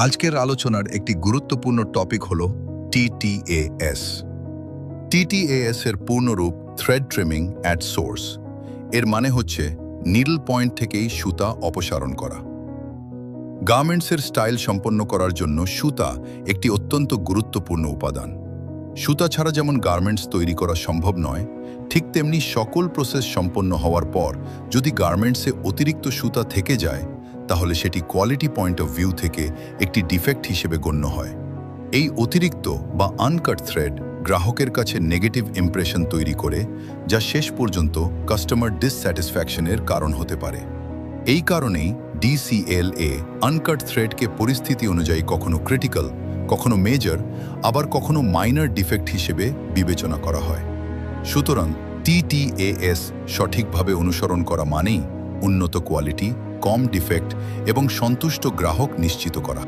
আজকের আলোচনার একটি গুরুত্বপূর্ণ টপিক হল টিটিএএস। টিটিএএস এর পূর্ণরূপ থ্রেড ট্রিমিং অ্যাট সোর্স। এর মানে হচ্ছে নিডল পয়েন্ট থেকেই সুতা অপসারণ করা। গার্মেন্টসের স্টাইল সম্পন্ন করার জন্য সুতা একটি অত্যন্ত গুরুত্বপূর্ণ উপাদান। সুতা ছাড়া যেমন গার্মেন্টস তৈরি করা সম্ভব নয়, ঠিক তেমনি সকল প্রসেস সম্পন্ন হওয়ার পর যদি গার্মেন্টসে অতিরিক্ত সুতা থেকে যায় তাহলে সেটি কোয়ালিটি পয়েন্ট অফ ভিউ থেকে একটি ডিফেক্ট হিসেবে গণ্য হয়। এই অতিরিক্ত বা আনকাট থ্রেড গ্রাহকের কাছে নেগেটিভ ইমপ্রেশন তৈরি করে, যা শেষ পর্যন্ত কাস্টমার ডিসস্যাটিসফ্যাকশনের কারণ হতে পারে। এই কারণেই ডিসিএলএ আনকাট থ্রেডকে পরিস্থিতি অনুযায়ী কখনো ক্রিটিক্যাল, কখনো মেজর, আবার কখনো মাইনর ডিফেক্ট হিসেবে বিবেচনা করা হয়। সুতরাং টিটিএএস সঠিকভাবে অনুসরণ করা মানেই উন্নত কোয়ালিটি, কম ডিফেক্ট এবং সন্তুষ্ট গ্রাহক নিশ্চিত করা।